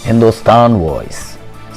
Hindustan voice,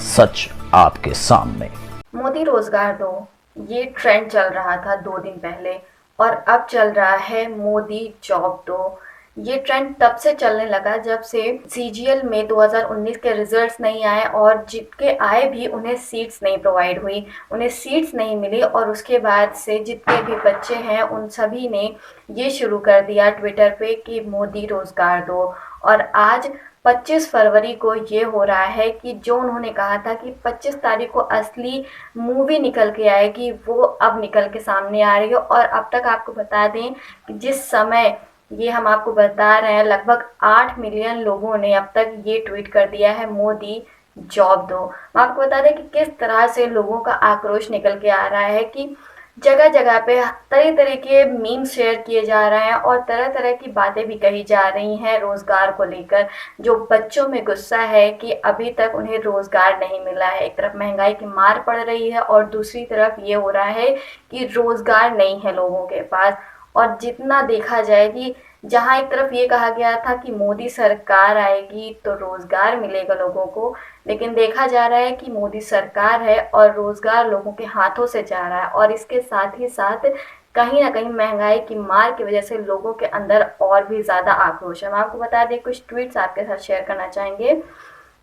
सच आपके सामने। मोदी रोजगार दो, ये ट्रेंड चल रहा था 2 दिन पहले और अब चल रहा है मोदी जॉब दो। ये ट्रेंड तब से चलने लगा जब से सीजीएल में 2019 के रिजल्ट्स नहीं आए और जितने आए भी उन्हें सीट्स नहीं प्रोवाइड हुई, उन्हें सीट्स नहीं मिली और उसके बाद से जितने भी बच्चे हैं उन सभी ने ये शुरू कर दिया ट्विटर पे कि मोदी रोजगार दो। और आज 25 फरवरी को ये हो रहा है कि जो उन्होंने कहा था कि 25 तारीख को असली मूवी निकल के आएगी वो अब निकल के सामने आ रही है। और अब तक आपको बता दें कि जिस समय ये हम आपको बता रहे हैं लगभग 8 मिलियन लोगों ने अब तक ये ट्वीट कर दिया है मोदी जॉब दो। मैं आपको बता दें कि किस तरह से लोगों का आक्रोश निकल के आ रहा है कि जगह जगह पे तरह तरह के मीम्स शेयर किए जा रहे हैं और तरह तरह की बातें भी कही जा रही हैं रोज़गार को लेकर। जो बच्चों में गुस्सा है कि अभी तक उन्हें रोज़गार नहीं मिला है। एक तरफ महंगाई की मार पड़ रही है और दूसरी तरफ ये हो रहा है कि रोज़गार नहीं है लोगों के पास। और जितना देखा जाए कि जहाँ एक तरफ ये कहा गया था कि मोदी सरकार आएगी तो रोज़गार मिलेगा लोगों को, लेकिन देखा जा रहा है कि मोदी सरकार है और रोज़गार लोगों के हाथों से जा रहा है। और इसके साथ ही साथ कहीं ना कहीं महंगाई की मार की वजह से लोगों के अंदर और भी ज़्यादा आक्रोश है। हम आपको बता दें, कुछ ट्वीट्स आपके साथ शेयर करना चाहेंगे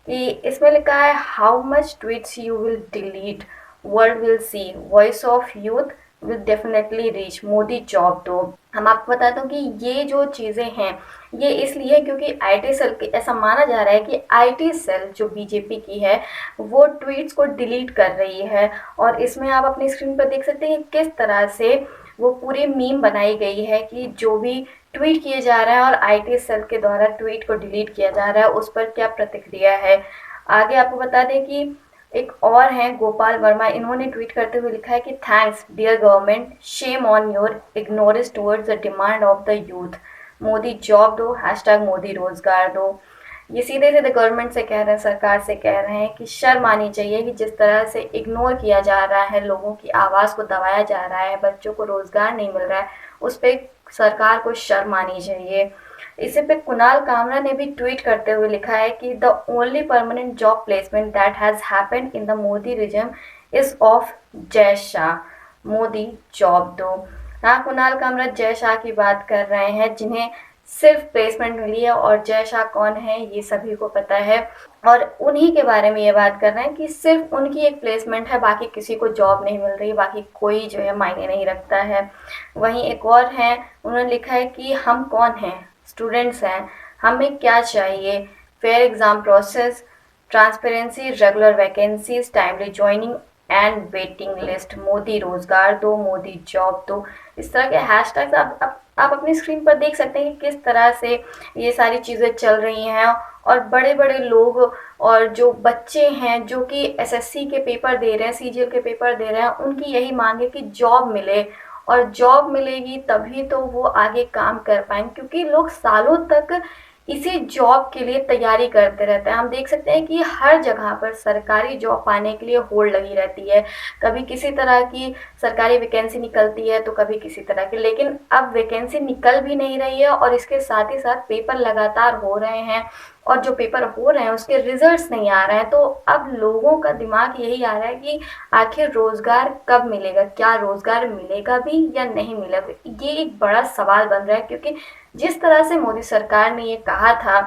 कि इसमें लिखा है, how much tweets you will delete, world will see, voice of youth will definitely reach, Modi job दो। हम आपको बता दूं कि ये जो चीज़ें हैं ये इसलिए क्योंकि आईटी सेल के ऐसा माना जा रहा है कि आईटी सेल जो बीजेपी की है वो ट्वीट्स को डिलीट कर रही है। और इसमें आप अपनी स्क्रीन पर देख सकते हैं कि किस तरह से वो पूरी मीम बनाई गई है कि जो भी ट्वीट किए जा रहा है और आईटी सेल के द्वारा ट्वीट को डिलीट किया जा रहा है उस पर क्या प्रतिक्रिया है। आगे आपको बता दें कि एक और हैं गोपाल वर्मा, इन्होंने ट्वीट करते हुए लिखा है कि thanks dear government, shame on your ignorance towards the demand of the youth, Modi job दो, हैशटैग मोदी रोजगार दो। ये सीधे सीधे गवर्नमेंट से कह रहे हैं, सरकार से कह रहे हैं कि शर्म आनी चाहिए कि जिस तरह से इग्नोर किया जा रहा है, लोगों की आवाज़ को दबाया जा रहा है, बच्चों को रोज़गार नहीं मिल रहा है, उस पर सरकार को शर्म आनी चाहिए। इसी पे कुणाल कामरा ने भी ट्वीट करते हुए लिखा है कि the only permanent job placement that has happened in the Modi regime is of Jay Shah, Modi job दो। हाँ, कुणाल कामरा जय शाह की बात कर रहे हैं जिन्हें सिर्फ प्लेसमेंट मिली है और जय शाह कौन है ये सभी को पता है। और उन्हीं के बारे में ये बात कर रहे हैं कि सिर्फ उनकी एक प्लेसमेंट है, बाकी किसी को जॉब नहीं मिल रही, बाकी कोई जो है मायने नहीं रखता है। वहीं एक और हैं, उन्होंने लिखा है कि हम कौन हैं, स्टूडेंट्स हैं, हमें क्या चाहिए, fair exam process, transparency, regular vacancies, timely joining and waiting list, Modi रोज़गार दो, मोदी जॉब दो। इस तरह के हैशटैग्स आप अपनी स्क्रीन पर देख सकते हैं कि किस तरह से ये सारी चीज़ें चल रही हैं। और बड़े बड़े लोग और जो बच्चे हैं जो कि एसएससी के पेपर दे रहे हैं, सीजीएल के पेपर दे रहे हैं, उनकी यही मांग है कि जॉब मिले और जॉब मिलेगी तभी तो वो आगे काम कर पाएंगे, क्योंकि लोग सालों तक इसी जॉब के लिए तैयारी करते रहते हैं। हम देख सकते हैं कि हर जगह पर सरकारी जॉब पाने के लिए होड़ लगी रहती है, कभी किसी तरह की सरकारी वैकेंसी निकलती है तो कभी किसी तरह की, लेकिन अब वैकेंसी निकल भी नहीं रही है और इसके साथ ही साथ पेपर लगातार हो रहे हैं और जो पेपर हो रहे हैं उसके रिजल्ट्स नहीं आ रहे हैं। तो अब लोगों का दिमाग यही आ रहा है कि आखिर रोज़गार कब मिलेगा, क्या रोज़गार मिलेगा भी या नहीं मिलेगा। ये एक बड़ा सवाल बन रहा है, क्योंकि जिस तरह से मोदी सरकार ने ये कहा था,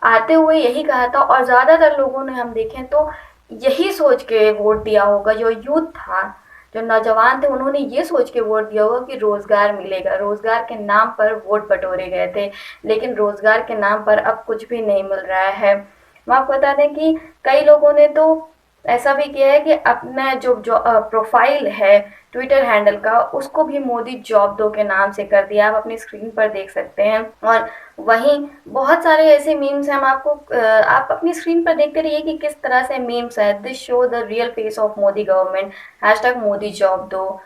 आते हुए यही कहा था और ज़्यादातर लोगों ने हम देखें तो यही सोच के वोट दिया होगा। जो यूथ था, जो नौजवान थे, उन्होंने ये सोच के वोट दिया होगा कि रोज़गार मिलेगा। रोज़गार के नाम पर वोट बटोरे गए थे, लेकिन रोज़गार के नाम पर अब कुछ भी नहीं मिल रहा है। हम आपको बता दें कि कई लोगों ने तो ऐसा भी किया है कि अपना जो प्रोफाइल है ट्विटर हैंडल का, उसको भी मोदी जॉब दो के नाम से कर दिया। आप अपनी स्क्रीन पर देख सकते हैं। और वहीं बहुत सारे ऐसे मीम्स हैं, हम आपको आप अपनी स्क्रीन पर देखते रहिए कि किस तरह से मीम्स है, this show the real face of Modi government, hashtag Modi job दो।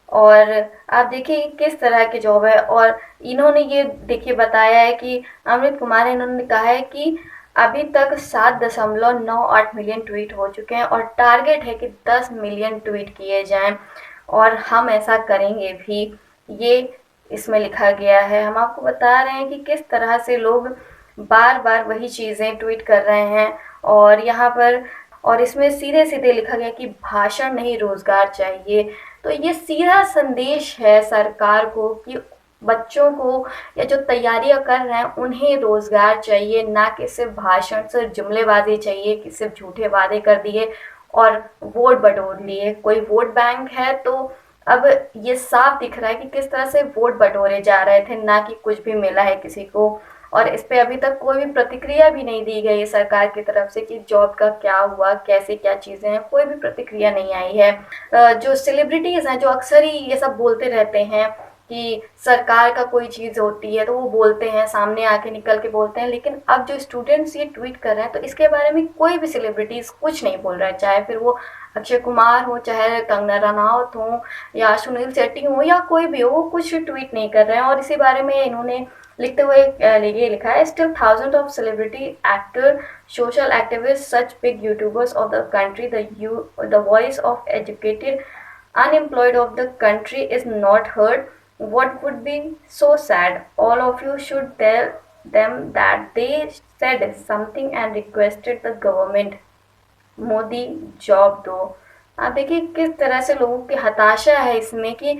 और आप देखिए किस तरह की जॉब है। और इन्होंने ये देखिए बताया है कि अमृत कुमार, इन्होंने कहा है कि अभी तक 7.98 मिलियन ट्वीट हो चुके हैं और टारगेट है कि 10 मिलियन ट्वीट किए जाएं और हम ऐसा करेंगे भी, ये इसमें लिखा गया है। हम आपको बता रहे हैं कि किस तरह से लोग बार बार वही चीज़ें ट्वीट कर रहे हैं और यहाँ पर और इसमें सीधे सीधे लिखा गया कि भाषण नहीं रोजगार चाहिए। तो ये सीधा संदेश है सरकार को कि बच्चों को या जो तैयारियां कर रहे हैं उन्हें रोजगार चाहिए, ना कि सिर्फ भाषण, सिर्फ जुमलेबाजी चाहिए कि सिर्फ झूठे वादे कर दिए और वोट बटोर लिए। कोई वोट बैंक है तो अब ये साफ दिख रहा है कि किस तरह से वोट बटोरे जा रहे थे, ना कि कुछ भी मिला है किसी को। और इस पे अभी तक कोई भी प्रतिक्रिया भी नहीं दी गई है सरकार की तरफ से कि जॉब का क्या हुआ, कैसे क्या चीज़ें हैं, कोई भी प्रतिक्रिया नहीं आई है। जो सेलिब्रिटीज़ हैं जो अक्सर ही ये सब बोलते रहते हैं कि सरकार का कोई चीज़ होती है तो वो बोलते हैं, सामने आके निकल के बोलते हैं, लेकिन अब जो स्टूडेंट्स ये ट्वीट कर रहे हैं तो इसके बारे में कोई भी सेलिब्रिटीज़ कुछ नहीं बोल रहा है, चाहे फिर वो अक्षय कुमार हो, चाहे कंगना रनावत हो या सुनील शेट्टी हो या कोई भी हो, वो कुछ ट्वीट नहीं कर रहे हैं। और इसी बारे में इन्होंने लिखते हुए ये लिखा है, still thousand of celebrity, actor, social activist, such big YouTubers of the country, the voice of educated unemployed of the country is not heard. What would be so sad? All of you should tell them that they said something and requested the government. Modi job दो। आप देखिए किस तरह से लोगों की हताशा है इसमें कि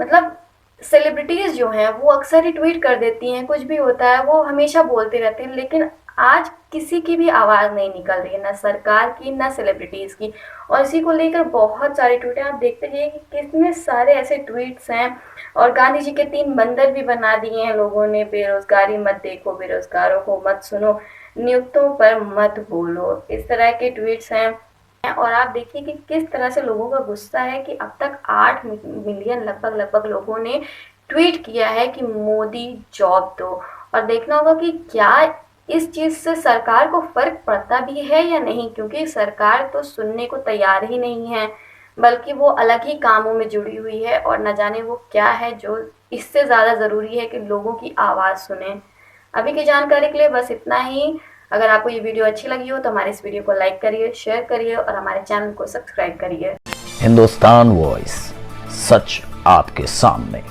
मतलब सेलिब्रिटीज़ जो हैं वो अक्सर ही ट्वीट कर देती हैं, कुछ भी होता है वो हमेशा बोलते रहते हैं, लेकिन आज किसी की भी आवाज़ नहीं निकल रही है, ना सरकार की ना सेलिब्रिटीज़ की। और इसी को लेकर बहुत सारे ट्वीट हैं, आप देखते रहिए कि कितने सारे ऐसे ट्वीट्स हैं। और गांधी जी के 3 बंदर भी बना दिए हैं लोगों ने, बेरोजगारी मत देखो, बेरोजगारों को मत सुनो, नियुक्तों पर मत बोलो, इस तरह के ट्वीट्स हैं। और आप देखिए कि किस तरह से लोगों का गुस्सा है कि अब तक 8 मिलियन लगभग लोगों ने ट्वीट किया है कि मोदी जॉब दो। और देखना होगा कि क्या इस चीज़ से सरकार को फ़र्क पड़ता भी है या नहीं, क्योंकि सरकार तो सुनने को तैयार ही नहीं है, बल्कि वो अलग ही कामों में जुड़ी हुई है और न जाने वो क्या है जो इससे ज़्यादा ज़रूरी है कि लोगों की आवाज़ सुने। अभी की जानकारी के लिए बस इतना ही। अगर आपको ये वीडियो अच्छी लगी हो तो हमारे इस वीडियो को लाइक करिए, शेयर करिए और हमारे चैनल को सब्सक्राइब करिए। हिंदुस्तान वॉइस, सच आपके सामने।